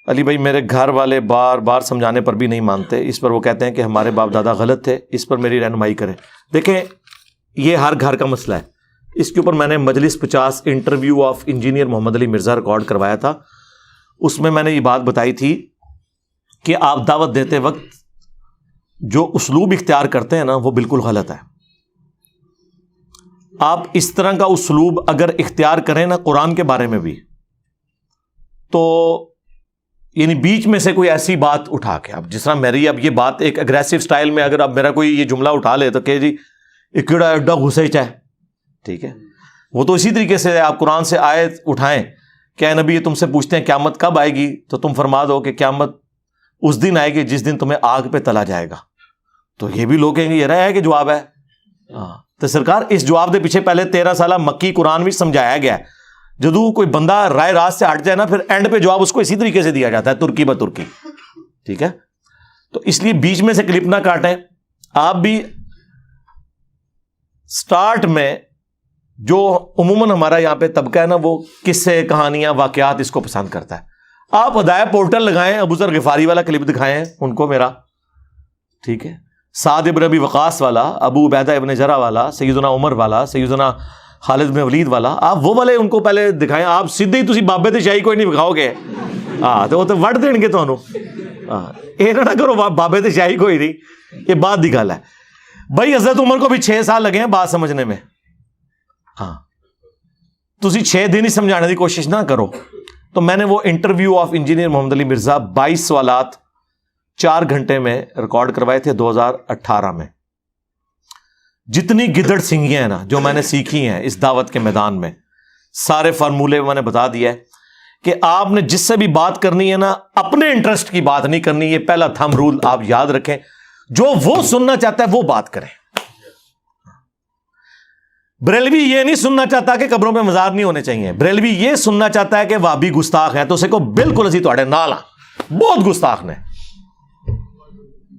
علی بھائی میرے گھر والے بار بار سمجھانے پر بھی نہیں مانتے، اس پر وہ کہتے ہیں کہ ہمارے باپ دادا غلط تھے، اس پر میری رہنمائی کریں۔ دیکھیں یہ ہر گھر کا مسئلہ ہے، اس کے اوپر میں نے مجلس 50 interview of engineer Muhammad Ali Mirza record کروایا تھا، اس میں نے یہ بات بتائی تھی کہ آپ دعوت دیتے وقت جو اسلوب اختیار کرتے ہیں نا وہ بالکل غلط ہے۔ آپ اس طرح کا اسلوب اگر اختیار کریں نا قرآن کے بارے میں بھی، تو یعنی بیچ میں سے کوئی ایسی بات اٹھا کے، اب جس طرح میری اب یہ بات ایک اگریسو سٹائل میں اگر اب میرا کوئی یہ جملہ اٹھا لے تو کہ جی اکڑا اڈا گھسے چاہے، ٹھیک ہے، وہ تو اسی طریقے سے آپ قرآن سے آیت اٹھائیں کہ اے نبی یہ تم سے پوچھتے ہیں قیامت کب آئے گی، تو تم فرما دو کہ قیامت اس دن آئے گی جس دن تمہیں آگ پہ تلا جائے گا، تو یہ بھی لوگ کہیں گے یہ رہا ہے کہ جواب ہے۔ تو سرکار اس جواب دے پیچھے پہلے 13 سالہ مکی قرآن بھی سمجھایا گیا ہے، جدو کوئی بندہ رائے راست سے ہٹ جائے نا پھر اینڈ پہ جواب اس کو اسی طریقے سے دیا جاتا ہے، ترکی بہ ترکی، ٹھیک ہے۔ تو اس لیے بیچ میں سے کلپ نہ کاٹیں، آپ بھی سٹارٹ میں جو عموماً ہمارا یہاں پہ طبقہ ہے نا وہ قصے کہانیاں واقعات اس کو پسند کرتا ہے، آپ ہدایہ پورٹل لگائیں، ابو ذر غفاری والا کلپ دکھائیں ان کو میرا، ٹھیک ہے، سعد ابن ابی وقاص والا، ابو عبیدہ ابن جرح والا، سیدنا عمر والا، سیدنا خالد بن ولید والا، آپ وہ والے ان کو پہلے دکھائیں، آپ سیدھے ہی تسی بابے تے شاہی کوئی نہیں دکھاؤ گے، تو وہ تو وڈ دین گے تانوں، یہ نہ کرو بابے تے شاہی کوئی نہیں، یہ بات دی گل ہے بھائی۔ حضرت عمر کو بھی 6 سال لگے ہیں بات سمجھنے میں، تسی 6 دن ہی سمجھانے کی کوشش نہ کرو۔ تو میں نے وہ انٹرویو آف انجینئر محمد علی مرزا 22 سوالات 4 گھنٹے میں ریکارڈ کروائے تھے 2018 میں۔ جتنی گدڑ سنگیاں ہیں نا جو میں نے سیکھی ہیں اس دعوت کے میدان میں، سارے فارمولے میں نے بتا دیا ہے کہ آپ نے جس سے بھی بات کرنی ہے نا اپنے انٹرسٹ کی بات نہیں کرنی، یہ پہلا تھم رول آپ یاد رکھیں، جو وہ سننا چاہتا ہے وہ بات کریں۔ بریلوی یہ نہیں سننا چاہتا کہ قبروں پہ مزار نہیں ہونے چاہیے، بریلوی یہ سننا چاہتا ہے کہ وہابی گستاخ ہیں، تو اسے کو بالکل اسی تواڈے نال ہاں، بہت گستاخ نے،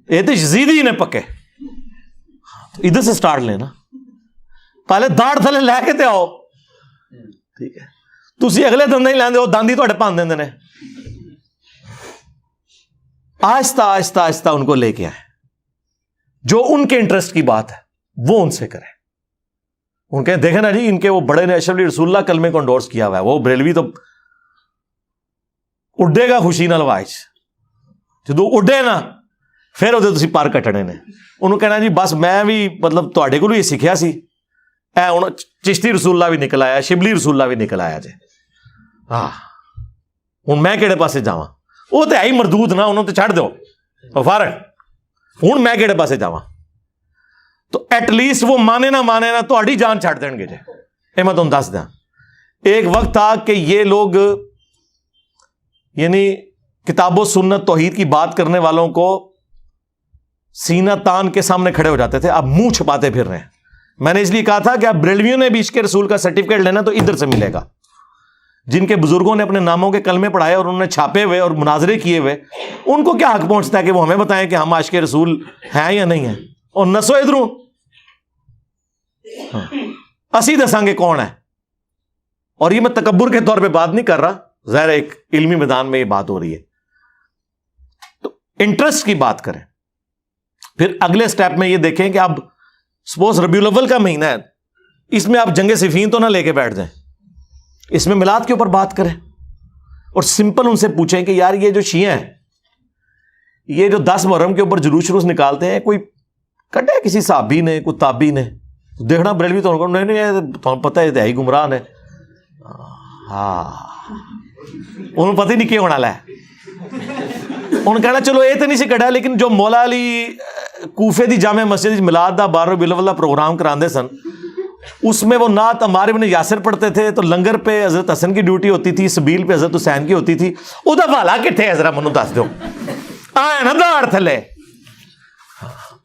یہ تو یزیدی نے پکے، ادھر سے سٹارٹ لینا، پہلے داڑ تھلے لے کے تے آؤ، ٹھیک ہے، تسی اگلے دندے ہی لیندے ہو، داندی تواڈے پان دیندے نے، آہستہ آہستہ آہستہ ان کو لے کے آئے، جو ان کے انٹرسٹ کی بات ہے وہ ان سے کریں، ان کے دیکھیں نا جی ان کے وہ بڑے نے اشرف علی رسول اللہ کلمے کو انڈورس کیا ہوا ہے، وہ بریلوی تو اڈے گا خوشی نال واج، جدو اڈے نا پھر وہ تسی پر کٹنے نے، انہوں کہنا جی بس میں بھی مطلب تواڈے کولوں یہ سیکھیا سی، اے ہن چشتی رسول اللہ بھی نکل آیا، شبلی رسول اللہ بھی نکل آیا جی، ہن میں کہڑے پاسے جاواں، وہ تو ہے ہی مردود نا، انہوں تو چھڑ دو فارغ، ہن میں کہڑے پاسے جاواں، تو ایٹ لیسٹ وہ مانے نہ تہاڈی جان چھڑ دین گے جی، یہ میں تمہیں دس دیں۔ ایک وقت تھا کہ یہ لوگ یعنی کتاب و سنت توحید کی بات کرنے والوں کو سینہ تان کے سامنے کھڑے ہو جاتے تھے، اب منہ چھپاتے پھر رہے ہیں۔ میں نے اس لیے کہا تھا کہ اب بریلویوں نے بھی عشق رسول کا سرٹیفکیٹ لینا تو ادھر سے ملے گا، جن کے بزرگوں نے اپنے ناموں کے کلمے پڑھائے اور انہوں نے چھاپے ہوئے اور مناظرے کیے ہوئے، ان کو کیا حق پہنچتا ہے کہ وہ ہمیں بتائیں کہ ہم عاشق رسول ہیں یا نہیں ہیں، اور نسو ادھروں اسی دساں گے کون ہے۔ اور یہ میں تکبر کے طور پہ بات نہیں کر رہا، ظاہر ایک علمی میدان میں یہ بات ہو رہی ہے، تو انٹرسٹ کی بات کریں۔ پھر اگلے سٹیپ میں یہ دیکھیں کہ اب سپوز ربیع الاول کا مہینہ ہے، اس میں آپ جنگ صفین تو نہ لے کے بیٹھ جائیں، اس میں میلاد کے اوپر بات کریں، اور سمپل ان سے پوچھیں کہ یار یہ جو شیعہ ہیں یہ جو 10 محرم کے اوپر جلوس نکالتے ہیں، کوئی کٹے کسی صحابی نے، کوئی تابعی نے، دیکھنا بریلوی تو نہیں پتہ ہے ہی گمراہ نے، ہاں انہوں پتہ ہی نہیں کیا ہونا ہے، انہوں کہنا چلو یہ تو نہیں سی کٹا، لیکن جو مولا علی کوفے دی جامع مسجد میلاد دا 12 ربیع الاول پروگرام کراندے سن، اس میں وہ نعت عمار بن یاسر پڑھتے تھے، تو لنگر پہ حضرت حسن کی ڈیوٹی ہوتی تھی، سبیل پہ حضرت حسین کی ہوتی تھی، وہ دا والا کتنے حضرت منو دس دو آئے نا داڑ تھلے،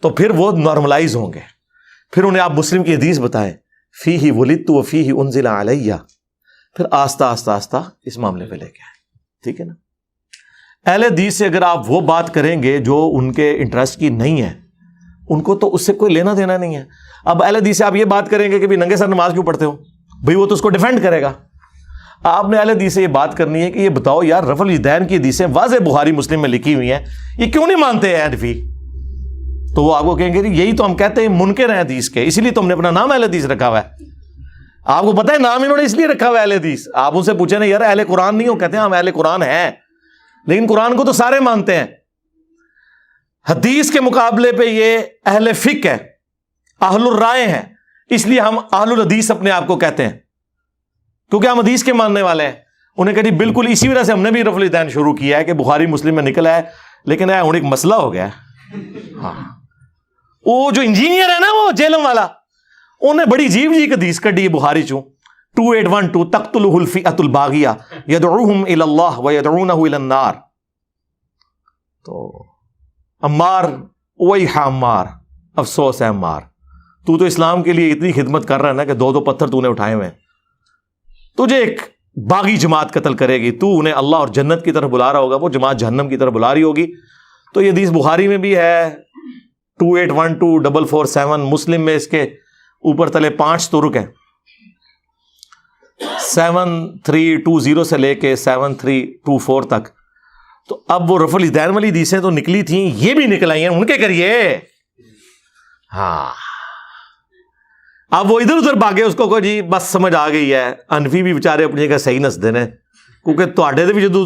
تو پھر وہ نارملائز ہوں گے۔ پھر انہیں آپ مسلم کی حدیث بتائیں، فیہ ولدت و فیہ انزل علیہ، پھر آہستہ آہستہ آہستہ اس معاملے پہ لے کے آئے، ٹھیک ہے نا۔ اہل حدیث سے اگر آپ وہ بات کریں گے جو ان کے انٹرسٹ کی نہیں ہے، ان کو تو اس سے کوئی لینا دینا نہیں ہے۔ اب اہل حدیث سے آپ یہ بات کریں گے کہ بھی ننگے سر نماز کیوں پڑھتے ہو، بھئی وہ تو اس کو ڈیفینڈ کرے گا۔ آپ نے اہل حدیث سے یہ بات کرنی ہے کہ یہ بتاؤ یار رفع الیدین کی حدیثیں واضح بخاری مسلم میں لکھی ہوئی ہیں، یہ کیوں نہیں مانتے ہیں حنفی؟ تو وہ آپ کو کہیں گے یہی تو ہم کہتے ہیں منکر ہیں حدیث کے، اسی لیے تو ہم نے اپنا نام اہل حدیث رکھا ہوا ہے۔ آپ کو پتہ ہے نام انہوں نے اس لیے رکھا ہوا ہے اہل حدیث۔ آپ ان سے پوچھیں نا یار اہل قرآن نہیں ہو، کہتے ہیں ہم اہل قرآن ہیں، لیکن قرآن کو تو سارے مانتے ہیں۔ حدیث کے مقابلے پہ یہ اہل فقہ ہے، اہل الرائے ہیں، اس لیے ہم اہل الحدیث اپنے آپ کو کہتے ہیں، کیونکہ ہم حدیث کے ماننے والے ہیں۔ انہیں کہا جی بالکل اسی وجہ سے ہم نے بھی رفع الیدین شروع کیا ہے کہ بخاری مسلم میں نکلا ہے، لیکن ہوں ایک مسئلہ ہو گیا ہے۔ ہاں وہ جو انجینئر ہے نا وہ جیلم والا، انہیں بڑی عجیب جی حدیث کڈی بخاری چوں 2812 تقتلہ الفئۃ الباغیہ یدعوہم الی اللہ ویدعونہ الی النار۔ تو عمار، ویح عمار، افسوس ہے عمار، تو اسلام کے لیے اتنی خدمت کر رہا ہے نا کہ 2 پتھر تو نے اٹھائے ہوئے ہیں، تجھے ایک باغی جماعت قتل کرے گی، تو انہیں اللہ اور جنت کی طرف بلا رہا ہوگا، وہ جماعت جہنم کی طرف بلا رہی ہوگی۔ تو یہ حدیث بخاری میں بھی ہے 2812-447، مسلم میں اس کے اوپر تلے 5 طرق ہیں، 7320 سے لے کے 7324 تک۔ تو اب وہ رفع الیدین والی حدیثیں تو نکلی تھیں، یہ بھی نکل آئی ہیں، ان کے کریے۔ ہاں اب وہ ادھر ادھر بھاگے، اس کو جی بس سمجھ آ گئی ہے۔ انفی بھی بیچارے اپنی جگہ صحیح نسدے نے، کیونکہ تواڈے دے بھی جدو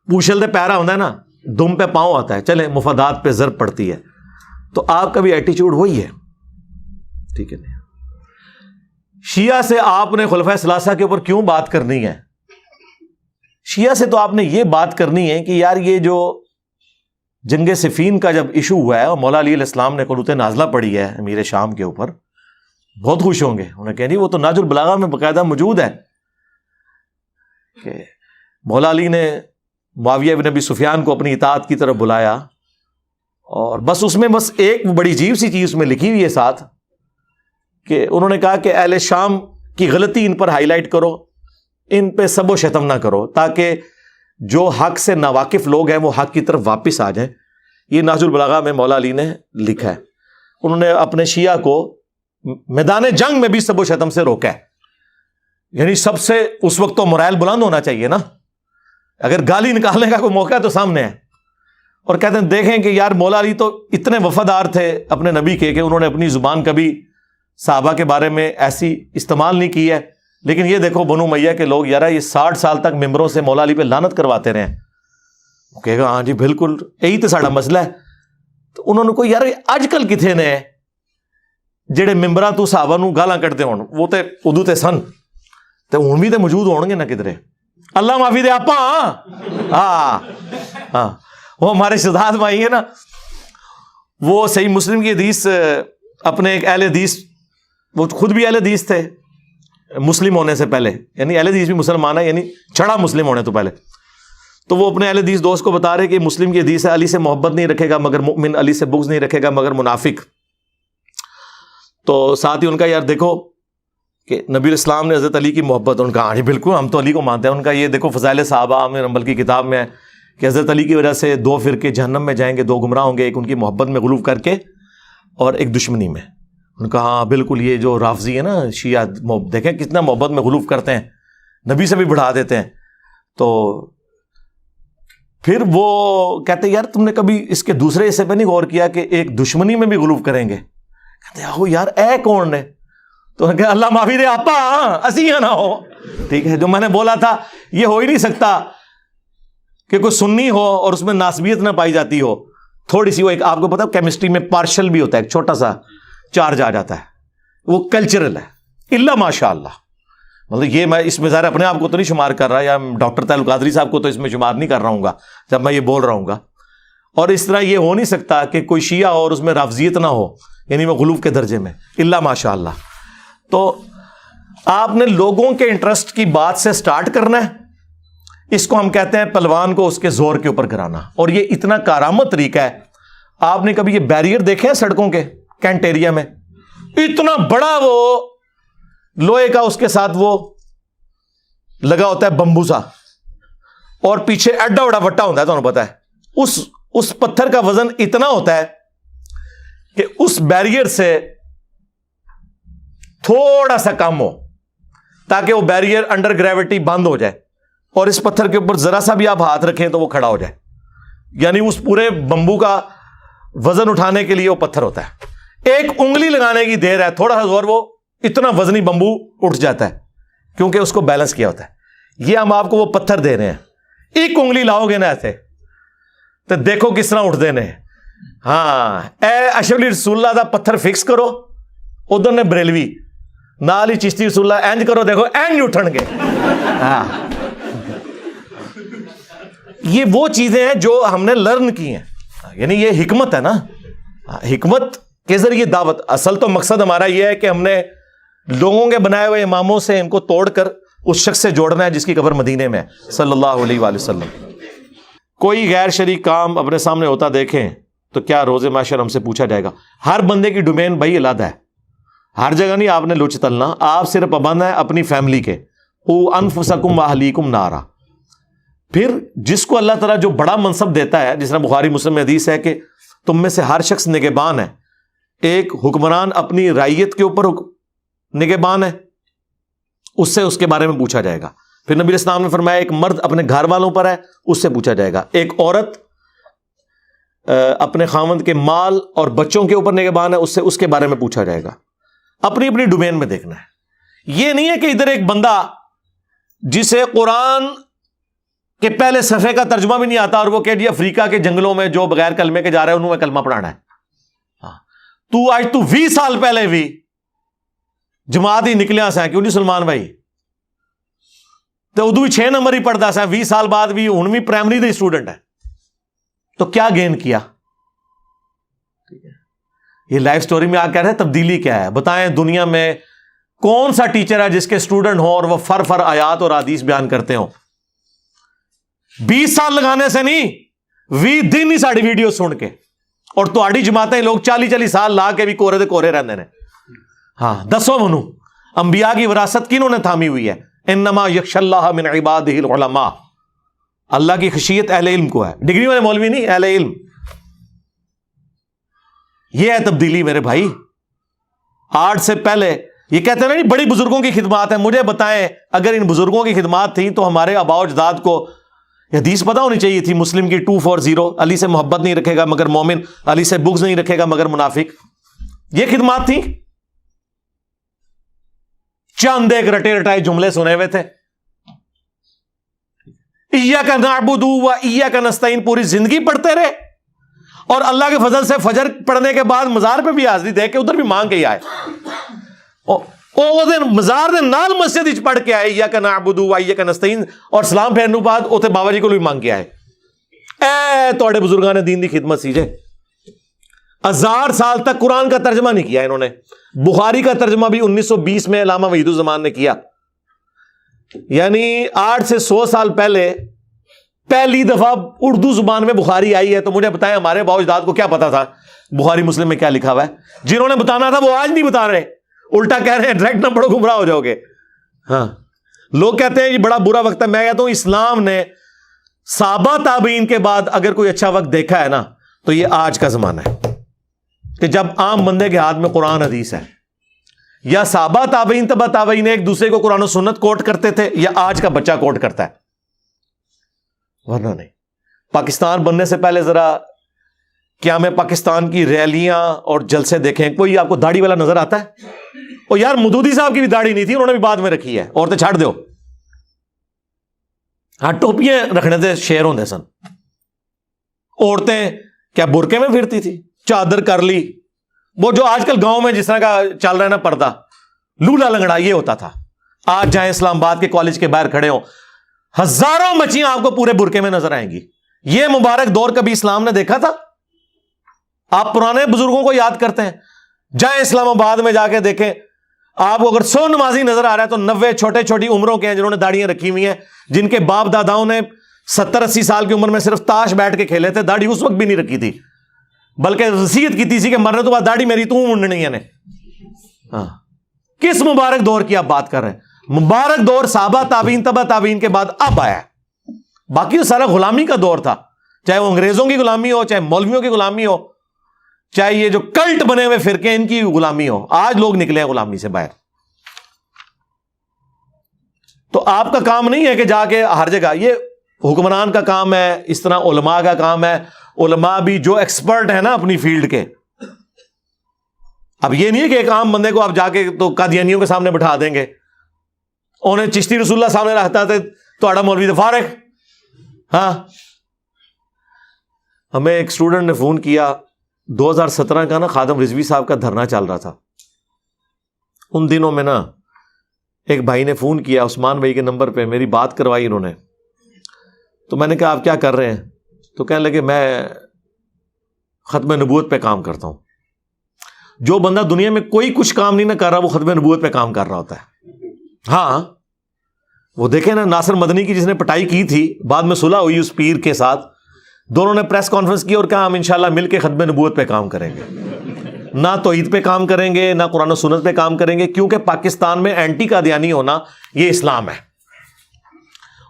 پوچھل دے پیرا ہوتا ہے نا، دم پہ پاؤں آتا ہے، چلے مفادات پہ ضرب پڑتی ہے۔ تو آپ کا بھی ایٹیچیوڈ وہی ہے، ٹھیک ہے؟ شیعہ سے آپ نے خلفائے ثلاثہ کے اوپر کیوں بات کرنی ہے؟ شیعہ سے تو آپ نے یہ بات کرنی ہے کہ یار یہ جو جنگ صفین کا جب ایشو ہوا ہے اور مولا علی علیہ السلام نے قنوت نازلہ پڑھی ہے امیر شام کے اوپر، بہت خوش ہوں گے، انہیں کہیں وہ تو ناج البلاغہ میں باقاعدہ موجود ہے کہ مولا علی نے معاویہ بن ابی سفیان کو اپنی اطاعت کی طرف بلایا، اور بس اس میں بس ایک بڑی عجیب سی چیز میں لکھی ہوئی ہے ساتھ، کہ انہوں نے کہا کہ اہل شام کی غلطی ان پر ہائی لائٹ کرو، ان پہ سب و شتم نہ کرو، تاکہ جو حق سے ناواقف لوگ ہیں وہ حق کی طرف واپس آ جائیں۔ یہ ناج البلاغہ میں مولا علی نے لکھا ہے۔ انہوں نے اپنے شیعہ کو میدان جنگ میں بھی سب و شتم سے روکا ہے، یعنی سب سے اس وقت تو مرائل بلند ہونا چاہیے نا، اگر گالی نکالنے کا کوئی موقع ہے تو سامنے ہے، اور کہتے ہیں دیکھیں کہ یار مولا علی تو اتنے وفادار تھے اپنے نبی کے کہ انہوں نے اپنی زبان کبھی صحابہ کے بارے میں ایسی استعمال نہیں کی ہے، لیکن یہ دیکھو بنو امیہ کے لوگ یار یہ 60 سال تک ممبروں سے مولا علی پہ لعنت کرواتے رہے، وہ کہے گا ہاں جی بالکل یہی تو ساڈا مسئلہ ہے۔ تو انہوں نے کوئی یار اج کل کتنے نے جڑے ممبراں تو صحابہ نو گالاں کٹتے ہون، وہ تے ادو تے سن تے ہن بھی تے موجود ہون گے نا کدھرے، اللہ معافی دے آپا۔ ہاں ہاں وہ ہمارے شہزاد بھائی ہیں نا، وہ صحیح مسلم کی حدیث اپنے ایک اہل حدیث، وہ خود بھی اہل حدیث تھے مسلم ہونے سے پہلے، یعنی اہل حدیث بھی مسلمان ہے، یعنی چھڑا مسلم ہونے تو پہلے، تو وہ اپنے اہل حدیث دوست کو بتا رہے کہ مسلم کی حدیث ہے علی سے محبت نہیں رکھے گا مگر مؤمن، علی سے بغض نہیں رکھے گا مگر منافق۔ تو ساتھ ہی ان کا یار دیکھو کہ نبی اسلام نے حضرت علی کی محبت، ان کا ہاں جی بالکل ہم تو علی کو مانتے ہیں، ان کا یہ دیکھو فضائل صحابہ عامر حنبل کی کتاب میں ہے کہ حضرت علی کی وجہ سے 2 فرقے جہنم میں جائیں گے، 2 گمراہ ہوں گے، ایک ان کی محبت میں غلو کر کے اور ایک دشمنی میں۔ ان کا ہاں بالکل یہ جو رافضی ہے نا شیعہ، دیکھیں کتنا محبت میں غلو کرتے ہیں، نبی سے بھی بڑھا دیتے ہیں۔ تو پھر وہ کہتے ہیں یار تم نے کبھی اس کے دوسرے حصے پہ نہیں غور کیا کہ ایک دشمنی میں بھی غلو کریں گے؟ کہتے ہیں یار اے کون نے؟ تو انہوں نے کہا اللہ معافی دے آپا اسی نہ ہو، ٹھیک ہے؟ جو میں نے بولا تھا یہ ہو ہی نہیں سکتا کہ کوئی سنی ہو اور اس میں ناسبیت نہ پائی جاتی ہو، تھوڑی سی وہ ایک آپ کو پتا کیمسٹری میں پارشل بھی ہوتا ہے، ایک چھوٹا سا چارج آ جاتا ہے، وہ کلچرل ہے، الا ماشاء اللہ۔ مطلب یہ میں اس میں ظاہر اپنے آپ کو تو نہیں شمار کر رہا، یا ڈاکٹر تعلق قادری صاحب کو تو اس میں شمار نہیں کر رہا ہوں گا جب میں یہ بول رہا ہوں گا۔ اور اس طرح یہ ہو نہیں سکتا کہ کوئی شیعہ اور اس میں رافضیت نہ ہو، یعنی وہ غلو کے درجے میں، الا ماشاء اللہ۔ تو آپ نے لوگوں کے انٹرسٹ کی بات سے سٹارٹ کرنا ہے، اس کو ہم کہتے ہیں پلوان کو اس کے زور کے اوپر کرانا، اور یہ اتنا کارآمد طریقہ ہے۔ آپ نے کبھی یہ بیریئر دیکھے ہیں سڑکوں کے کینٹ ایریا میں؟ اتنا بڑا وہ لوہے کا اس کے ساتھ وہ لگا ہوتا ہے بمبو سا، اور پیچھے ایڈا بڑا وٹا ہوتا ہے، تو پتا ہے اس پتھر کا وزن اتنا ہوتا ہے کہ اس بیریئر سے تھوڑا سا کم ہو تاکہ وہ بیریئر انڈر گریوٹی بند ہو جائے اور اس پتھر کے اوپر ذرا سا بھی آپ ہاتھ رکھیں تو وہ کھڑا ہو جائے. یعنی اس پورے بمبو کا وزن اٹھانے کے لیے وہ پتھر ہوتا ہے. ایک انگلی لگانے کی دیر ہے, تھوڑا سا زور, وہ اتنا وزنی بمبو اٹھ جاتا ہے کیونکہ اس کو بیلنس کیا ہوتا ہے. یہ ہم آپ کو وہ پتھر دے رہے ہیں, ایک انگلی لاؤ گے نا ایسے تو دیکھو کس طرح اٹھ دینے. ہاں اے اشرف علی رسول اللہ دا پتھر فکس کرو, ادھر نے بریلوی نال ہی چشتی رسول اللہ اینج کرو, دیکھو اینج اٹھن گے. ہاں یہ وہ چیزیں ہیں جو ہم نے لرن کی ہیں, یعنی یہ حکمت ہے نا, حکمت کے ذریعے دعوت. اصل تو مقصد ہمارا یہ ہے کہ ہم نے لوگوں کے بنائے ہوئے اماموں سے ان کو توڑ کر اس شخص سے جوڑنا ہے جس کی قبر مدینے میں ہے صلی اللہ علیہ وآلہ وسلم. کوئی غیر شرعی کام اپنے سامنے ہوتا دیکھیں تو کیا روز محشر ہم سے پوچھا جائے گا. ہر بندے کی ڈومین بھائی علیحدہ ہے, ہر جگہ نہیں آپ نے لچ تلنا. آپ صرف پابند ہیں اپنی فیملی کے. انفسکم واہلیکم نارا. پھر جس کو اللہ تعالیٰ جو بڑا منصب دیتا ہے, جس طرح بخاری مسلم میں حدیث ہے کہ تم میں سے ہر شخص نگہبان ہے. ایک حکمران اپنی رعیت کے اوپر نگہبان ہے, اس سے اس کے بارے میں پوچھا جائے گا. پھر نبی اسلام نے فرمایا ایک مرد اپنے گھر والوں پر ہے, اس سے پوچھا جائے گا. ایک عورت اپنے خاوند کے مال اور بچوں کے اوپر نگہبان ہے, اس کے بارے میں پوچھا جائے گا. اپنی اپنی ڈومین میں دیکھنا ہے. یہ نہیں ہے کہ ادھر ایک بندہ جسے قرآن کہ پہلے صفحے کا ترجمہ بھی نہیں آتا اور وہ کہ جی افریقہ کے جنگلوں میں جو بغیر کلمے کے جا رہے ہیں انہوں میں کلمہ پڑھانا ہے. تو آج تو 20 سال پہلے بھی جماعت ہی نکلیا سا کیوں نہیں سلمان بھائی, تو اردو 6 نمبر ہی پڑھتا سا 20 سال بعد بھی ہوں بھی پرائمری دے اسٹوڈنٹ ہے. تو کیا گین کیا؟ یہ لائف سٹوری میں آ کہہ رہے ہیں تبدیلی کیا ہے. بتائیں دنیا میں کون سا ٹیچر ہے جس کے اسٹوڈنٹ ہوں اور وہ فر آیات اور حدیث بیان کرتے ہوں. 20 سال لگانے سے نہیں, 20 دن ہی ساڑی ویڈیو سن کے. اور تہاڈی جماعتیں لوگ 40 سال لا کے بھی کورے دے کورے رہندے نے. ہاں دسو منو انبیاء کی وراثت کنہوں نے تھامی ہوئی ہے؟ انما یخشی اللہ من عبادہ العلماء. اللہ کی خشیت اہل علم کو ہے, ڈگری والے مولوی نہیں, اہل علم. یہ ہے تبدیلی میرے بھائی. آج سے پہلے یہ کہتے ہیں نا بڑی بزرگوں کی خدمات ہیں. مجھے بتائیں اگر ان بزرگوں کی خدمات تھیں تو ہمارے آباء و اجداد کو حدیث پتہ ہونی چاہیے تھی. مسلم کی 240 علی سے محبت نہیں رکھے گا مگر مومن, علی سے بغض نہیں رکھے گا مگر منافق. یہ خدمات تھیں. چند ایک رٹے رٹائے جملے سنے ہوئے تھے. ایاک نعبد و ایاک نستعین پوری زندگی پڑھتے رہے اور اللہ کے فضل سے فجر پڑھنے کے بعد مزار پہ بھی حاضری دے کے ادھر بھی مانگ کے آئے. مزار دے نال مسجد وچ پڑھ کے آئے ایاک نعبد و ایاک نستعین اور سلام پھیرنے بعد اوتھے بابا جی کو بھی مانگ کے آئے. اے تواڈے بزرگان دین دی خدمت سی جے. 1000 سال تک قرآن کا ترجمہ نہیں کیا انہوں نے. بخاری کا ترجمہ بھی 1920 میں علامہ وحید الزمان نے کیا. یعنی 8 سے 100 سال پہلے پہلی دفعہ اردو زبان میں بخاری آئی ہے. تو مجھے بتائیں ہمارے باؤ اجداد کو کیا پتا تھا بخاری مسلم میں کیا لکھا ہوا ہے؟ جنہوں نے بتانا تھا وہ آج نہیں بتا رہے, الٹا کہہ رہے ہیں ڈائریکٹ نہ پڑھو گمراہ ہو جاؤ گے. ہاں لوگ کہتے ہیں یہ بڑا برا وقت ہے. میں کہتا ہوں اسلام نے صحابہ تابعین کے بعد اگر کوئی اچھا وقت دیکھا ہے نا تو یہ آج کا زمانہ ہے کہ جب عام بندے کے ہاتھ میں قرآن حدیث ہے. یا صحابہ تابعین تبع تابعین ایک دوسرے کو قرآن و سنت کوٹ کرتے تھے, یا آج کا بچہ کوٹ کرتا ہے, ورنہ نہیں. پاکستان بننے سے پہلے ذرا قیام پاکستان کی ریلیاں اور جلسے دیکھیں. کوئی آپ کو داڑھی والا نظر آتا ہے؟ اور یار مودودی صاحب کی بھی داڑھی نہیں تھی, انہوں نے بھی بعد میں رکھی ہے. عورتیں چھاڑ دو, ہاں ٹوپیاں رکھنے سے شیر ہوندے سن. عورتیں کیا برقعے میں پھرتی تھی, چادر کر لی, وہ جو آج کل گاؤں میں جس طرح کا چل رہا ہے نا پردہ, لولا لنگڑا, یہ ہوتا تھا. آج جائیں اسلام آباد کے کالج کے باہر کھڑے ہوں, ہزاروں مچھیاں آپ کو پورے برقعے میں نظر آئیں گی. یہ مبارک دور کبھی اسلام نے دیکھا تھا؟ آپ پرانے بزرگوں کو یاد کرتے ہیں, جائیں اسلام آباد میں جا کے دیکھیں, آپ کو اگر 100 نمازی نظر آ رہا ہے تو 90 چھوٹے چھوٹی عمروں کے ہیں جنہوں نے داڑیاں رکھی ہوئی ہیں, جن کے باپ داداؤں نے 70-80 سال کی عمر میں صرف تاش بیٹھ کے کھیلے تھے. داڑھی اس وقت بھی نہیں رکھی تھی, بلکہ وصیت کی تھی کہ مرنے تو بعد داڑھی میری تو منڈنی ہے نے. ہاں کس مبارک دور کی آپ بات کر رہے ہیں؟ مبارک دور صحابہ تابعین تبع تابعین کے بعد اب آیا. باقی تو سارا غلامی کا دور تھا, چاہے وہ انگریزوں کی غلامی ہو, چاہے مولویوں کی غلامی ہو, چاہے یہ جو کلٹ بنے ہوئے فرقے ان کی غلامی ہو. آج لوگ نکلے ہیں غلامی سے باہر. تو آپ کا کام نہیں ہے کہ جا کے ہر جگہ، یہ حکمران کا کام ہے، اس طرح علماء کا کام ہے. علماء بھی جو ایکسپرٹ ہیں نا اپنی فیلڈ کے، اب یہ نہیں ہے کہ ایک عام بندے کو آپ جا کے تو قادیانیوں کے سامنے بٹھا دیں گے. انہیں چشتی رسول اللہ سامنے رکھتا تھے تو آڑا مولوی تو فارغ. ہاں، ہمیں ایک اسٹوڈنٹ نے فون کیا 2017 کا نا خادم رضوی صاحب کا دھرنا چل رہا تھا. ان دنوں میں نا ایک بھائی نے فون کیا عثمان بھائی کے نمبر پہ، میری بات کروائی انہوں نے. تو میں نے کہا آپ کیا کر رہے ہیں؟ تو کہنے لگے میں ختم نبوت پہ کام کرتا ہوں. جو بندہ دنیا میں کوئی کچھ کام نہیں نہ کر رہا وہ ختم نبوت پہ کام کر رہا ہوتا ہے. ہاں، وہ دیکھیں نا ناصر مدنی کی جس نے پٹائی کی تھی، بعد میں صلح ہوئی اس پیر کے ساتھ، دونوں نے پریس کانفرنس کی اور کہا ہم انشاءاللہ مل کے ختم نبوت پہ کام کریں گے، نہ توحید پہ کام کریں گے نہ قرآن و سنت پہ کام کریں گے، کیونکہ پاکستان میں اینٹی قادیانی ہونا یہ اسلام ہے.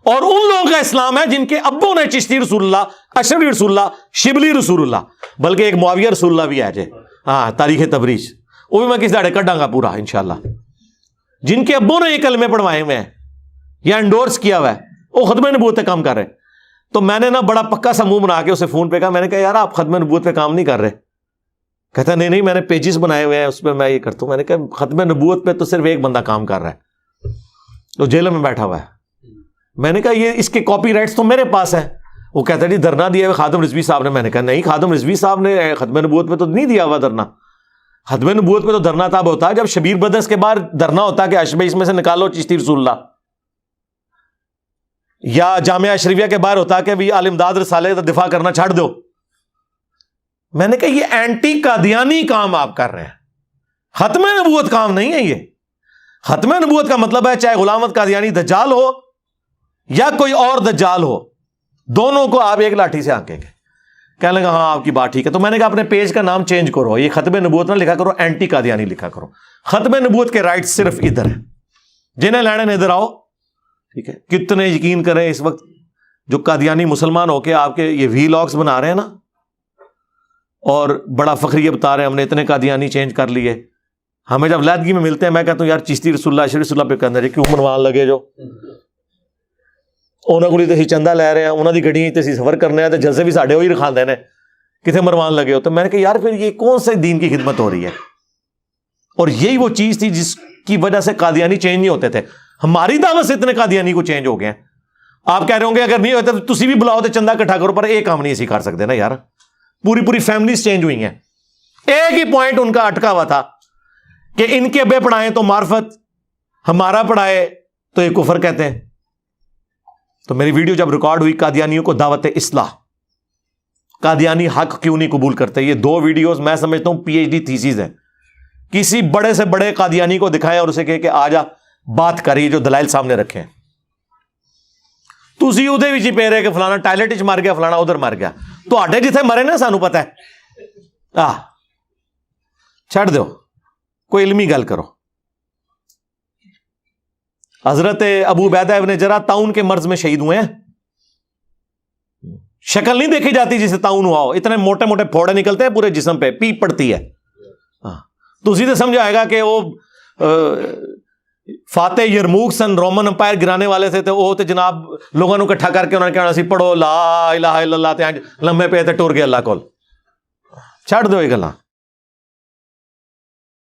اور ان لوگوں کا اسلام ہے جن کے ابوں نے چشتی رسول اللہ، اشرفی رسول اللہ، شبلی رسول اللہ، بلکہ ایک معاویہ رسول اللہ بھی ہے جے، ہاں تاریخ تبریز، وہ بھی میں کس داڑے کڈاں گا پورا انشاءاللہ. جن کے ابوں نے یہ کلمے پڑھوائے ہوئے ہیں یا انڈورس کیا ہوا ہے، وہ ختم نبوت پہ کام کر رہے ہیں. تو میں نے نا بڑا پکا سا منہ بنا کے اسے فون پہ کہا، میں نے کہا یار آپ ختم نبوت پہ کام نہیں کر رہے. کہتا نہیں میں نے پیجز بنائے ہوئے ہیں اس پہ میں یہ کرتا ہوں. میں نے کہا ختم نبوت پہ تو صرف ایک بندہ کام کر رہا ہے، تو جیل میں بیٹھا ہوا ہے. میں نے کہا یہ اس کے کاپی رائٹس تو میرے پاس ہے. وہ کہتا ہے دھرنا دیا ہوا خادم رضوی صاحب نے. میں نے کہا نہیں، خادم رضوی صاحب نے ختم نبوت پہ تو نہیں دیا ہوا دھرنا. ختم نبوت پہ تو دھرنا تب ہوتا ہے جب شبیر بدرس کے بعد دھرنا ہوتا ہے کہ اشبہ اس میں سے نکالو چشتی رسول اللہ، یا جامعہ اشرفیہ کے باہر ہوتا ہے کہ بھی عالم داد رسالے کا دفاع کرنا چھاڑ دو. میں نے کہا یہ اینٹی قادیانی کام آپ کر رہے ہیں، ختم نبوت کام نہیں ہے. یہ ختم نبوت کا مطلب ہے چاہے غلام احمد قادیانی دجال ہو یا کوئی اور دجال ہو، دونوں کو آپ ایک لاٹھی سے ہانکیں گے. کہنے لگا ہاں آپ کی بات ٹھیک ہے. تو میں نے کہا اپنے پیج کا نام چینج کرو، یہ ختم نبوت نہ لکھا کرو، اینٹی قادیانی لکھا کرو. ختم نبوت کے رائٹ صرف ادھر ہیں، جنہیں لینے ادھر آؤ. ٹھیک ہے، کتنے یقین کریں اس وقت جو قادیانی مسلمان ہو کے آپ کے یہ وی لاگز بنا رہے ہیں نا اور بڑا فخریہ بتا رہے ہیں ہم نے اتنے قادیانی چینج کر لیے. ہمیں جب علیحدگی میں ملتے ہیں میں کہتا ہوں یار چشتی رسول اللہ اشرفی رسول اللہ پہ کہنا کیوں منوان لگے، جو انہوں کو تے چندہ لے رہے ہیں، انہوں کی گڈیاں تے سفر کرنے ہیں، تو جلسے بھی ساڈے وہی رکھاندے نے، کتنے مروان لگے ہو. تو میں نے کہا یار پھر یہ کون سے دین کی خدمت ہو رہی ہے؟ اور یہی وہ چیز تھی جس کی وجہ سے قادیانی چینج نہیں ہوتے تھے. ہماری دعوت سے اتنے قادیانی کو چینج ہو گئے ہیں. آپ کہہ رہے ہوں گے اگر نہیں ہوتا تو تسی بھی بلاؤ تو چندہ اکٹھا کرو، پر ایک کام نہیں اسی کر سکتے نا یار. پوری فیملیز چینج ہوئی ہیں. ایک ہی پوائنٹ ان کا اٹکا ہوا تھا کہ ان کے ابے پڑھائیں تو معرفت، ہمارا پڑھائے تو یہ کفر کہتے ہیں. تو میری ویڈیو جب ریکارڈ ہوئی قادیانیوں کو دعوت اصلاح، قادیانی حق کیوں نہیں قبول کرتے، یہ 2 ویڈیوز میں سمجھتا ہوں PhD تھیسیز ہیں. کسی بڑے سے بڑے قادیانی کو دکھائیں اور اسے کہے کہ آ جا بات کریے جو دلائل سامنے رکھیں. تسی ادھے بھی پہ رہے کہ فلانا ٹائلٹ وچ مر گیا، فلانا ادھر مر گیا. تو آٹے جتھے مرے نا سانو پتہ ہے. چھڑ دو، کوئی علمی گل کرو. حضرت ابو عبیدہ ابن جراح طاعون کے مرض میں شہید ہوئے ہیں. شکل نہیں دیکھی جاتی جسے طاعون ہوا ہو، اتنے موٹے موٹے پھوڑے نکلتے ہیں پورے جسم پہ، پیپ پڑتی ہے. تو اسی سے سمجھ آئے گا کہ وہ فاتح یرموک سن رومن امپائر گرانے والے تھے، تو وہ تو جناب لوگوں کو اکٹھا کر کے انہوں نے کہنا سی پڑھو لا الہ الا اللہ، تے لمبے پہ تے ٹر گئے اللہ کول. چھڑ دو یہ گلاں.